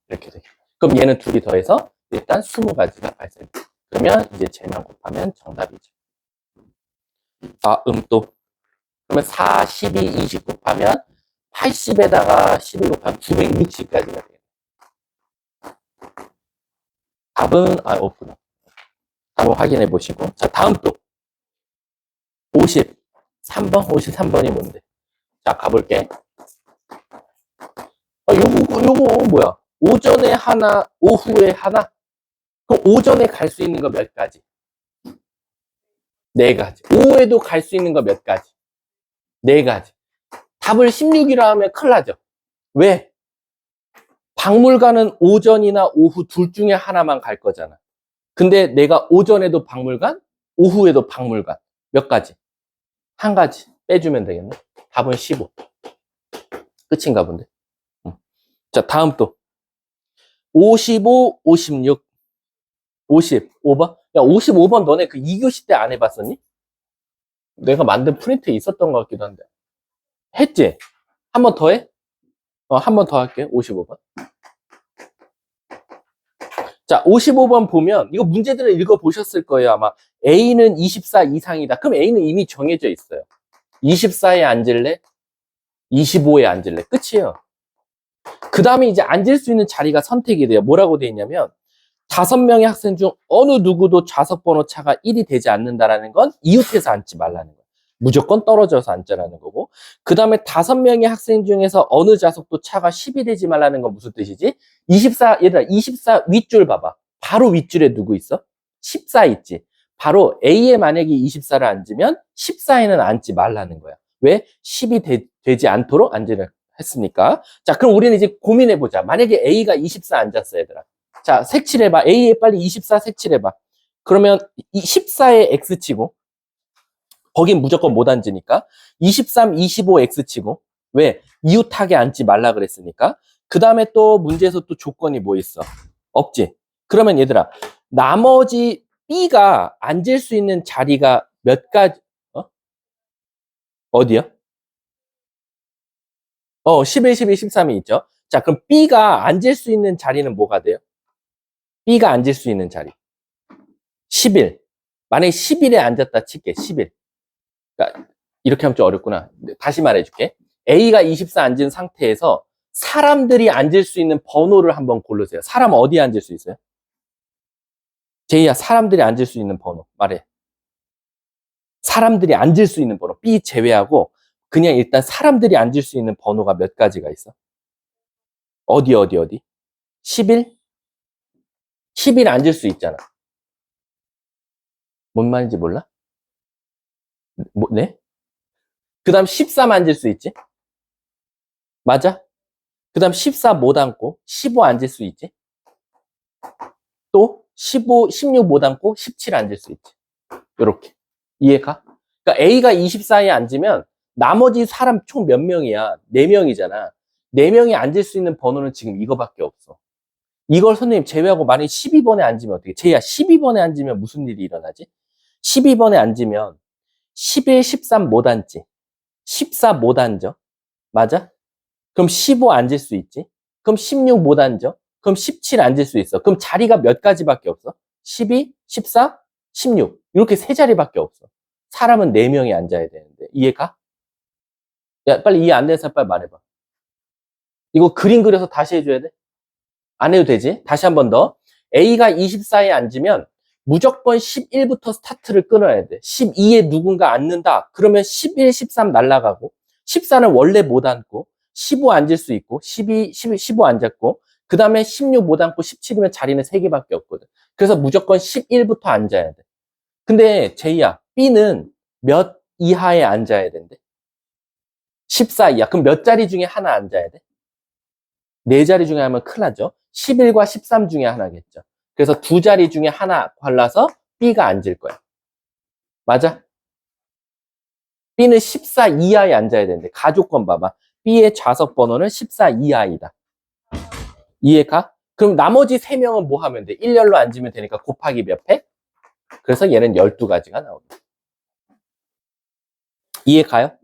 이렇게 되겠다. 그럼 얘는 2개 더해서 일단 20가지가 발생돼. 그러면 이제 쟤만 곱하면 정답이죠. 또. 그러면 4, 12, 20 곱하면 80에다가 12 곱하면 960까지가 돼요. 답은, 없구나. 답을 확인해 보시고. 자, 다음 또. 53번? 53번이 뭔데? 자, 가볼게. 요거 뭐야? 오전에 하나, 오후에 하나? 그럼 오전에 갈 수 있는 거 몇 가지? 4가지. 오후에도 갈 수 있는 거 몇 가지? 4가지. 답을 16이라 하면 큰일 나죠. 왜? 박물관은 오전이나 오후 둘 중에 하나만 갈 거잖아. 근데 내가 오전에도 박물관, 오후에도 박물관. 몇 가지? 한 가지. 빼주면 되겠네. 답은 15. 끝인가 본데. 자, 다음 또. 55, 56. 55번? 야, 55번 너네 그 2교시 때 안 해봤었니? 내가 만든 프린트에 있었던 것 같기도 한데. 했지? 한 번 더 해? 한 번 더 할게. 55번. 자, 55번 보면 이거 문제들을 읽어보셨을 거예요. 아마 A는 24 이상이다. 그럼 A는 이미 정해져 있어요. 24에 앉을래? 25에 앉을래? 끝이에요. 그 다음에 이제 앉을 수 있는 자리가 선택이 돼요. 뭐라고 돼 있냐면 5명의 학생 중 어느 누구도 좌석 번호 차가 1이 되지 않는다라는 건 이웃해서 앉지 말라는 거예요. 무조건 떨어져서 앉자라는 거고, 그 다음에 5명의 학생 중에서 어느 좌석도 차가 10이 되지 말라는 건 무슨 뜻이지? 24, 얘들아 24 윗줄 봐봐. 바로 윗줄에 누구 있어? 14 있지. 바로 A에 만약에 24를 앉으면 14에는 앉지 말라는 거야. 왜? 10이 되지 않도록 앉으려 했으니까. 자, 그럼 우리는 이제 고민해보자. 만약에 A가 24 앉았어, 얘들아. 자, 색칠해봐. A에 빨리 24 색칠해봐. 그러면 14에 X치고, 거긴 무조건 못 앉으니까. 23, 25 X치고. 왜? 이웃하게 앉지 말라 그랬으니까. 그 다음에 또 문제에서 또 조건이 뭐 있어? 없지. 그러면 얘들아, 나머지 B가 앉을 수 있는 자리가 몇 가지, 어디요? 11, 12, 13이 있죠. 자, 그럼 B가 앉을 수 있는 자리는 뭐가 돼요? B가 앉을 수 있는 자리. 10일. 만약에 10일에 앉았다 칠게, 10일. 그러니까 이렇게 하면 좀 어렵구나. 다시 말해줄게. A가 24 앉은 상태에서 사람들이 앉을 수 있는 번호를 한번 고르세요. 사람 어디에 앉을 수 있어요? 제이야, 사람들이 앉을 수 있는 번호. 말해. 사람들이 앉을 수 있는 번호. B 제외하고 그냥 일단 사람들이 앉을 수 있는 번호가 몇 가지가 있어? 어디? 10일? 10일 앉을 수 있잖아. 뭔 말인지 몰라? 네? 그 다음 13 앉을 수 있지? 맞아? 그 다음 14 못 앉고 15 앉을 수 있지? 또 15, 16 못 앉고 17 앉을 수 있지. 요렇게. 이해가? 그러니까 A가 24에 앉으면 나머지 사람 총 몇 명이야? 4명이잖아. 4명이 앉을 수 있는 번호는 지금 이거밖에 없어. 이걸 선생님 제외하고 만약에 12번에 앉으면 어떻게? 제이야, 12번에 앉으면 무슨 일이 일어나지? 12번에 앉으면 11, 13 못 앉지. 14 못 앉아. 맞아? 그럼 15 앉을 수 있지. 그럼 16 못 앉아. 그럼 17 앉을 수 있어. 그럼 자리가 몇 가지밖에 없어? 12, 14, 16. 이렇게 세 자리밖에 없어. 사람은 4명이 앉아야 되는데. 이해가? 야, 빨리 이해 안 되는 사람 빨리 말해봐. 이거 그림 그려서 다시 해줘야 돼? 안 해도 되지? 다시 한 번 더. A가 24에 앉으면 무조건 11부터 스타트를 끊어야 돼. 12에 누군가 앉는다. 그러면 11, 13 날라가고 14는 원래 못 앉고 15 앉을 수 있고 12, 15 앉았고 그 다음에 16 못 앉고 17이면 자리는 3개밖에 없거든. 그래서 무조건 11부터 앉아야 돼. 근데 제이야, B는 몇 이하에 앉아야 된대? 14 이하. 그럼 몇 자리 중에 하나 앉아야 돼? 4자리 중에 하면 큰일 나죠. 11과 13 중에 하나겠죠. 그래서 2자리 중에 하나 골라서 B가 앉을 거야. 맞아? B는 14 이하에 앉아야 되는데 가족권 봐봐. B의 좌석 번호는 14 이하이다. 이해가? 그럼 나머지 3명은 뭐 하면 돼? 일렬로 앉으면 되니까 곱하기 몇 회? 그래서 얘는 12가지가 나옵니다. 이해가요?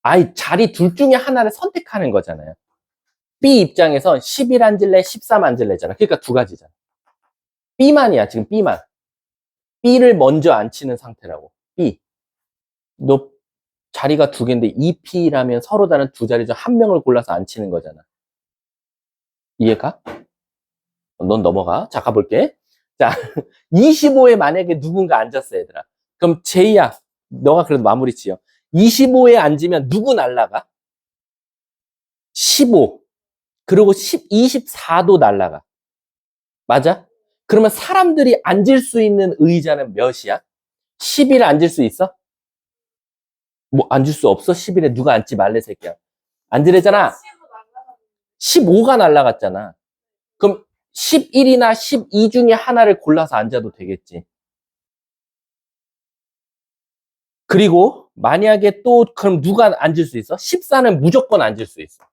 아이, 자리 둘 중에 하나를 선택하는 거잖아요. B 입장에선 11 앉을래, 13 앉을래잖아. 그러니까 2가지잖아. B만이야, 지금 B만. B를 먼저 앉히는 상태라고. B. 너 자리가 2개인데 2P라면 서로 다른 2자리 중 1명을 골라서 앉히는 거잖아. 이해가? 넌 넘어가. 자, 가볼게. 자, 25에 만약에 누군가 앉았어, 얘들아. 그럼 제이야, 너가 그래도 마무리 지어. 25에 앉으면 누구 날라가? 15. 그리고 24도 날라가. 맞아? 그러면 사람들이 앉을 수 있는 의자는 몇이야? 10일 앉을 수 있어? 뭐 앉을 수 없어? 10일에 누가 앉지 말래 새끼야. 앉으래잖아. 15가 날라갔잖아. 그럼 11이나 12 중에 하나를 골라서 앉아도 되겠지. 그리고 만약에 또 그럼 누가 앉을 수 있어? 14는 무조건 앉을 수 있어.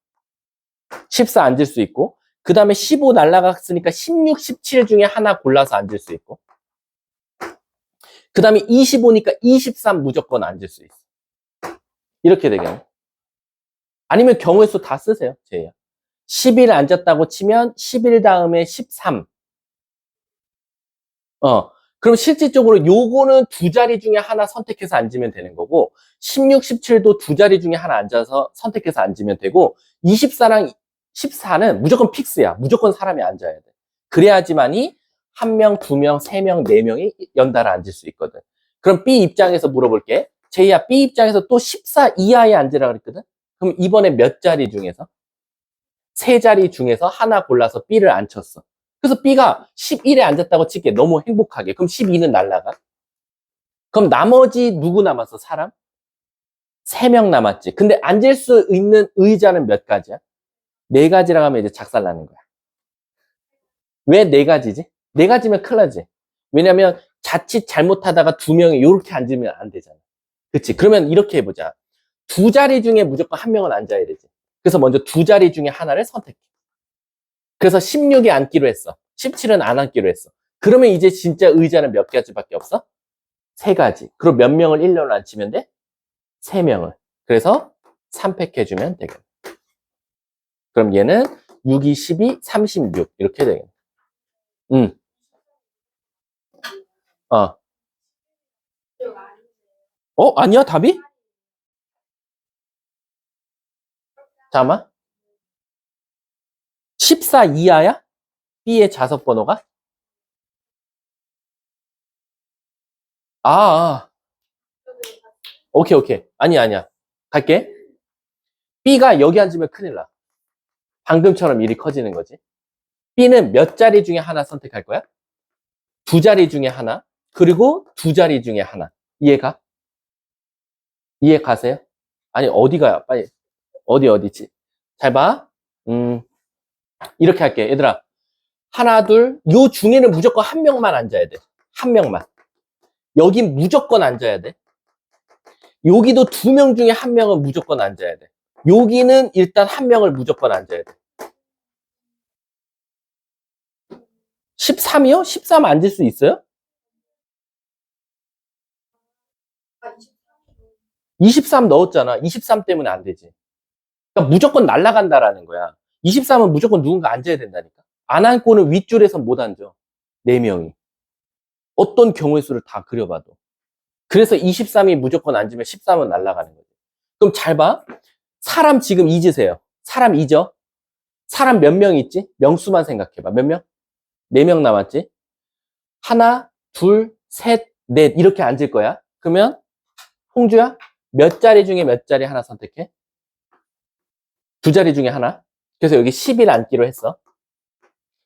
14 앉을 수 있고 그 다음에 15 날라갔으니까 16, 17 중에 하나 골라서 앉을 수 있고 그 다음에 25니까 23 무조건 앉을 수 있어. 이렇게 되겠네. 아니면 경우의 수 다 쓰세요. 제이야. 10일 앉았다고 치면 10일 다음에 13. 그럼 실질적으로 요거는 2자리 중에 하나 선택해서 앉으면 되는 거고 16, 17도 2자리 중에 하나 앉아서 선택해서 앉으면 되고 24랑 14는 무조건 픽스야. 무조건 사람이 앉아야 돼. 그래야지만이 1명, 2명, 3명, 4명이 연달아 앉을 수 있거든. 그럼 B 입장에서 물어볼게. 제이야, B 입장에서 또 14 이하에 앉으라 그랬거든? 그럼 이번에 몇 자리 중에서? 3자리 중에서 하나 골라서 B를 앉혔어. 그래서 B가 11에 앉았다고 칠게. 너무 행복하게. 그럼 12는 날라가. 그럼 나머지 누구 남았어? 사람? 3명 남았지. 근데 앉을 수 있는 의자는 몇 가지야? 4가지라고 하면 이제 작살나는 거야. 왜 4가지지? 4가지면 큰일 나지. 왜냐면 자칫 잘못하다가 2명이 이렇게 앉으면 안 되잖아. 그치? 그러면 이렇게 해보자. 2자리 중에 무조건 1명은 앉아야 되지. 그래서 먼저 2자리 중에 하나를 선택해. 그래서 16에 앉기로 했어. 17은 안 앉기로 했어. 그러면 이제 진짜 의자는 몇 가지밖에 없어? 3가지. 그럼 몇 명을 1년로 앉히면 돼? 3명을. 그래서 3팩 해주면 되겠네. 그럼 얘는 6, 2, 12, 36 이렇게 되겠네. 어. 아니야 답이? 잠깐만. 14 이하야? B의 좌석 번호가? 아. 오케이. 아니야. 갈게. B가 여기 앉으면 큰일 나. 방금처럼 일이 커지는 거지. B는 몇 자리 중에 하나 선택할 거야? 2자리 중에 하나, 그리고 2자리 중에 하나. 이해가? 이해 가세요? 아니, 어디가요? 빨리. 어디지? 잘 봐. 이렇게 할게. 얘들아. 하나, 둘. 요 중에는 무조건 1명만 앉아야 돼. 1명만. 여긴 무조건 앉아야 돼. 여기도 2명 중에 1명은 무조건 앉아야 돼. 여기는 일단 1명을 무조건 앉아야 돼. 13이요? 13 앉을 수 있어요? 23 넣었잖아. 23 때문에 안 되지. 그러니까 무조건 날아간다라는 거야. 23은 무조건 누군가 앉아야 된다니까. 안 앉고는 윗줄에서 못 앉아. 4명이. 어떤 경우의 수를 다 그려봐도. 그래서 23이 무조건 앉으면 13은 날아가는 거예요. 그럼 잘 봐. 사람 지금 잊으세요. 사람 잊어. 사람 몇 명 있지? 명수만 생각해봐. 몇 명? 4명 남았지? 하나, 둘, 셋, 넷 이렇게 앉을 거야. 그러면 홍주야 몇 자리 중에 몇 자리 하나 선택해? 2자리 중에 하나. 그래서 여기 11 앉기로 했어.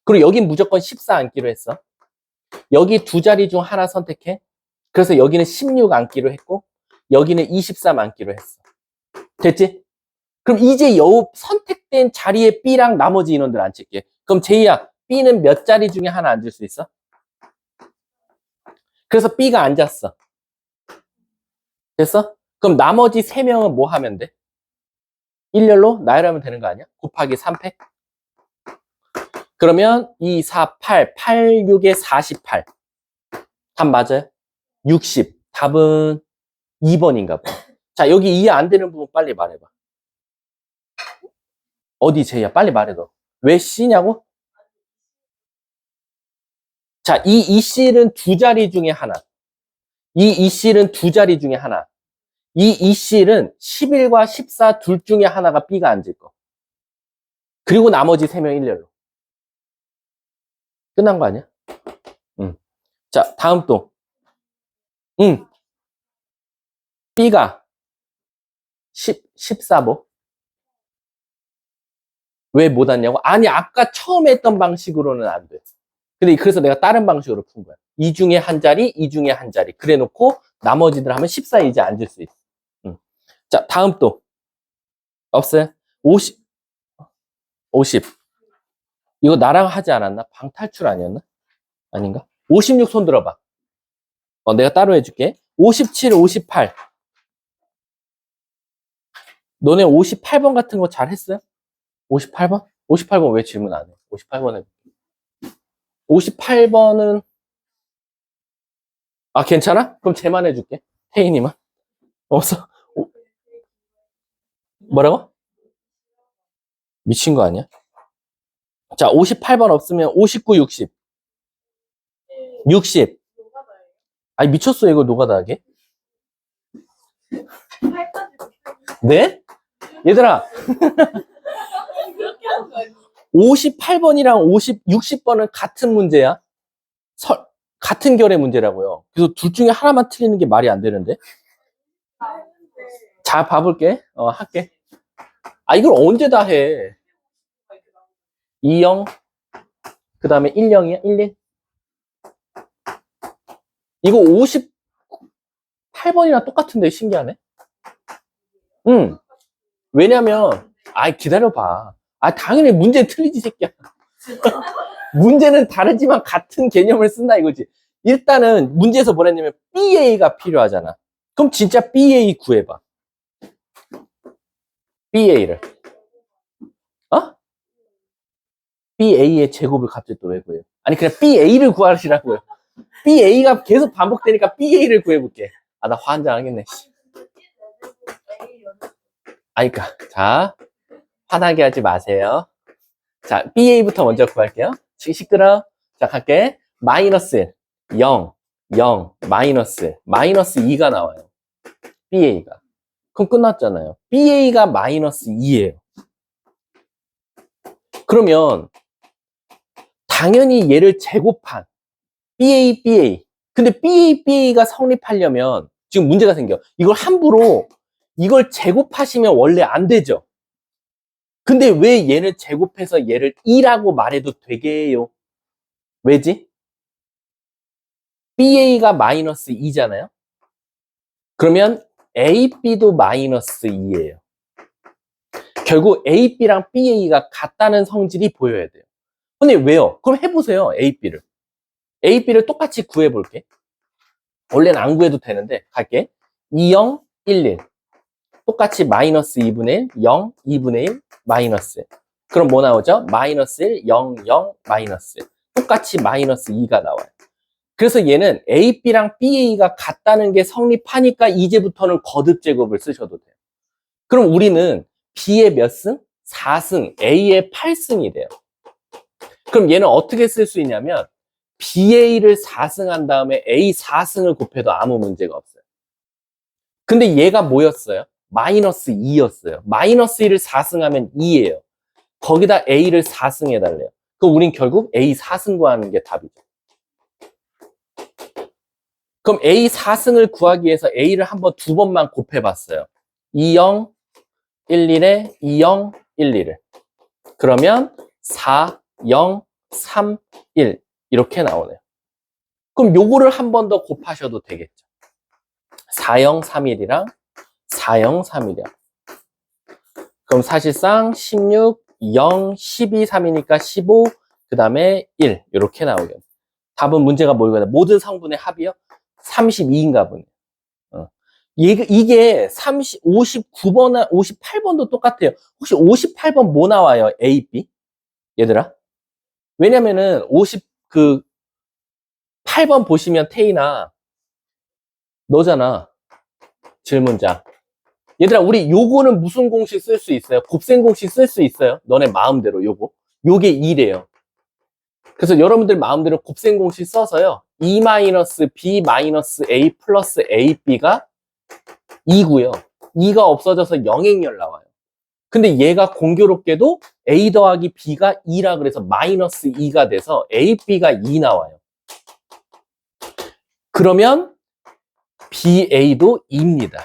그리고 여긴 무조건 14 앉기로 했어. 여기 2자리 중 하나 선택해. 그래서 여기는 16 앉기로 했고 여기는 23 앉기로 했어. 됐지? 그럼 이제 선택된 자리에 B랑 나머지 인원들 앉힐게. 그럼 제이야, B는 몇 자리 중에 하나 앉을 수 있어? 그래서 B가 앉았어. 됐어? 그럼 나머지 3명은 뭐 하면 돼? 일렬로 나열하면 되는 거 아니야? 곱하기 3팩? 그러면 2, 4, 8, 8, 6에 48. 답 맞아요? 60. 답은 2번인가 봐. 자, 여기 이해 안 되는 부분 빨리 말해봐. 어디 제이야? 빨리 말해 너. 왜 C냐고? 자, 이 E실은 2자리 중에 하나. 이 E실은 2자리 중에 하나. 이 E실은 11과 14 둘 중에 하나가 B가 앉을 거. 그리고 나머지 3명 일렬로. 끝난 거 아니야? 응. 자, 다음 또. 응. B가 14보. 왜 못 왔냐고? 아니, 아까 처음에 했던 방식으로는 안 돼. 근데 그래서 내가 다른 방식으로 푼 거야. 이 중에 한 자리, 이 중에 한 자리. 그래 놓고 나머지들 하면 14에 이제 앉을 수 있어. 응. 자, 다음 또. 없어요? 50. 50. 이거 나랑 하지 않았나? 방탈출 아니었나? 아닌가? 56 손 들어봐. 내가 따로 해줄게. 57, 58. 너네 58번 같은 거 잘 했어요? 58번? 58번 왜 질문 안 해? 58번에. 58번은, 아, 괜찮아? 그럼 쟤만 해줄게. 혜인이만. 없어. 뭐라고? 미친 거 아니야? 자, 58번 없으면 59, 60. 60. 아니, 미쳤어, 이거 노가다하게. 네? 얘들아, 58번이랑 60번은 같은 문제야. 같은 결의 문제라고요. 그래서 둘 중에 하나만 틀리는 게 말이 안 되는데. 자, 봐볼게. 할게. 아, 이걸 언제 다 해? 20, 그 다음에 10이야? 11? 이거 58번이랑 똑같은데, 신기하네? 응. 왜냐면, 기다려봐. 당연히 문제는 틀리지, 새끼야. 문제는 다르지만 같은 개념을 쓴다 이거지. 일단은 문제에서 뭐랬냐면 BA가 필요하잖아. 그럼 진짜 BA 구해봐. BA를. BA의 제곱을 갑자기 또 왜 구해요? 아니 그냥 BA를 구하시라고요. BA가 계속 반복되니까 BA를 구해볼게. 나 환장하겠네. 그러니까 자, 화나게 하지 마세요. 자, BA부터 먼저 구할게요. 시끄러. 자, 갈게. 마이너스 0, 0, 마이너스 2가 나와요. BA가. 그럼 끝났잖아요. BA가 마이너스 2예요. 그러면 당연히 얘를 제곱한 BA. 근데 BA가 성립하려면 지금 문제가 생겨. 이걸 함부로 이걸 제곱하시면 원래 안 되죠. 근데 왜 얘를 제곱해서 얘를 2라고 말해도 되게요? 왜지? BA가 마이너스 2잖아요? 그러면 AB도 마이너스 2예요. 결국 AB랑 BA가 같다는 성질이 보여야 돼요. 근데 왜요? 그럼 해보세요, AB를. AB를 똑같이 구해볼게. 원래는 안 구해도 되는데, 갈게. 2, 0, 1, 1. 똑같이 마이너스 2분의 1, 0, 2분의 1, 마이너스 1. 그럼 뭐 나오죠? 마이너스 1, 0, 0, 마이너스 1. 똑같이 마이너스 2가 나와요. 그래서 얘는 AB랑 BA가 같다는 게 성립하니까 이제부터는 거듭 제곱을 쓰셔도 돼요. 그럼 우리는 B의 몇 승? 4승, A의 8승이 돼요. 그럼 얘는 어떻게 쓸 수 있냐면 BA를 4승한 다음에 A 4승을 곱해도 아무 문제가 없어요. 근데 얘가 뭐였어요? 마이너스 2였어요. 마이너스 1을 4승하면 2예요. 거기다 A를 4승 해달래요. 그럼 우린 결국 A 4승 구하는 게 답이죠. 그럼 A 4승을 구하기 위해서 A를 한번 두 번만 곱해봤어요. 2, 0, 1, 1에 2, 0, 1, 1을. 그러면 4, 0, 3, 1 이렇게 나오네요. 그럼 요거를 한 번 더 곱하셔도 되겠죠. 4, 0, 3, 1이랑 4, 0, 3, 1이야. 그럼 사실상 16, 0, 12, 3이니까 15, 그 다음에 1 이렇게 나오겠네요. 답은 문제가 뭐이거든요. 모든 성분의 합이요? 32인가 보네요. 이게 59번, 58번도 똑같아요. 혹시 58번 뭐 나와요? A, B? 얘들아? 왜냐면은 8번 보시면 태희나 너잖아. 질문자. 얘들아, 우리 요거는 무슨 공식 쓸 수 있어요? 곱셈 공식 쓸 수 있어요? 너네 마음대로 요거. 요게 2래요. 그래서 여러분들 마음대로 곱셈 공식 써서요. E-B-A 플러스 AB가 2고요. 2가 없어져서 영행렬 나와요. 근데 얘가 공교롭게도 A 더하기 B가 2라 그래서 마이너스 2가 돼서 AB가 2 나와요. 그러면 BA도 2입니다.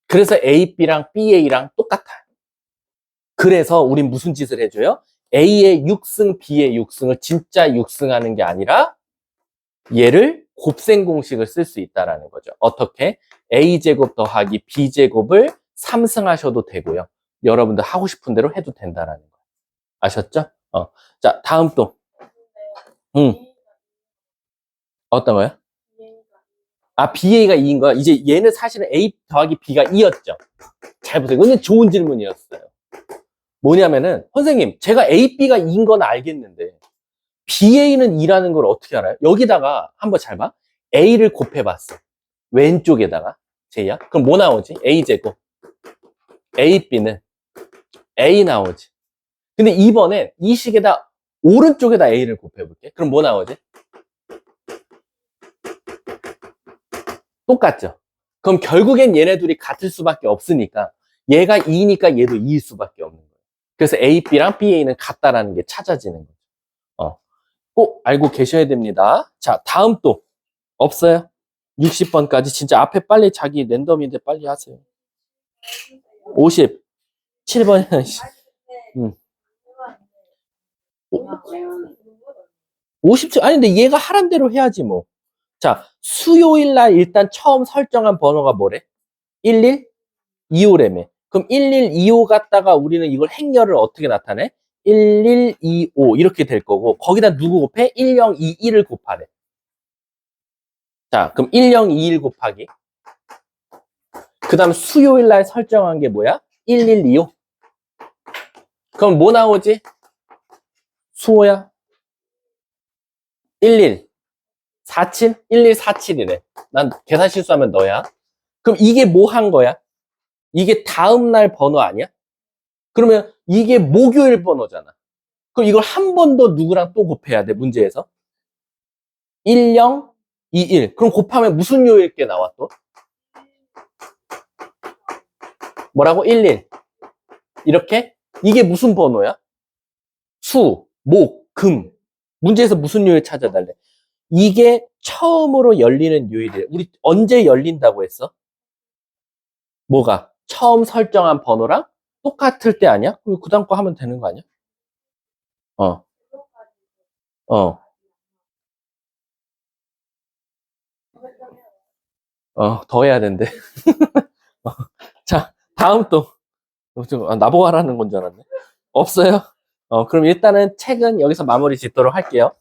그래서 AB랑 BA랑 똑같아요. 그래서 우린 무슨 짓을 해줘요? A의 6승, B의 6승을 진짜 6승하는 게 아니라 얘를 곱셈 공식을 쓸 수 있다는 거죠. 어떻게? A제곱 더하기 B제곱을 3승하셔도 되고요. 여러분들 하고 싶은 대로 해도 된다는 거. 아셨죠? 자, 다음 또. 어떤 거요? 아, BA가 2인 거야? 이제 얘는 사실은 A 더하기 B가 2였죠. 잘 보세요. 이건 좋은 질문이었어요. 뭐냐면은, 선생님, 제가 A, B가 2인 건 알겠는데, BA는 2라는 걸 어떻게 알아요? 여기다가 한번 잘 봐. A를 곱해봤어. 왼쪽에다가. 제이야? 그럼 뭐 나오지? A제곱. AB는 A 나오지. 근데 이번엔 이 식에다 오른쪽에다 A를 곱해볼게. 그럼 뭐 나오지? 똑같죠? 그럼 결국엔 얘네 둘이 같을 수밖에 없으니까 얘가 2니까 얘도 2일 수밖에 없는 거예요. 그래서 A, B랑 BA는 같다라는 게 찾아지는 거죠. 꼭 알고 계셔야 됩니다. 자, 다음 또 없어요? 60번까지 진짜 앞에 빨리 자기 랜덤인데 빨리 하세요. 57번. 57, 아니 근데 얘가 하란 대로 해야지 뭐. 자, 수요일 날 일단 처음 설정한 번호가 뭐래? 11? 25래매. 그럼 1125 갖다가 우리는 이걸 행렬을 어떻게 나타내? 1125 이렇게 될 거고 거기다 누구 곱해? 1021을 곱하래. 자, 그럼 1021 곱하기 그 다음 수요일 날 설정한 게 뭐야? 1125. 그럼 뭐 나오지? 수호야? 1147? 1147이래. 난 계산 실수하면 너야. 그럼 이게 뭐 한 거야? 이게 다음날 번호 아니야? 그러면 이게 목요일 번호잖아. 그럼 이걸 한 번 더 누구랑 또 곱해야 돼, 문제에서? 1021. 그럼 곱하면 무슨 요일 게 나와 또? 뭐라고? 11. 이렇게? 이게 무슨 번호야? 수, 목, 금. 문제에서 무슨 요일 찾아달래? 이게 처음으로 열리는 요일이래. 우리 언제 열린다고 했어? 뭐가? 처음 설정한 번호랑 똑같을 때 아니야? 그럼 그 다음 거 하면 되는 거 아니야? 어, 어, 더 해야 된대. 자, 다음 또. 나보고 하라는 건 줄 알았네. 없어요? 그럼 일단은 책은 여기서 마무리 짓도록 할게요.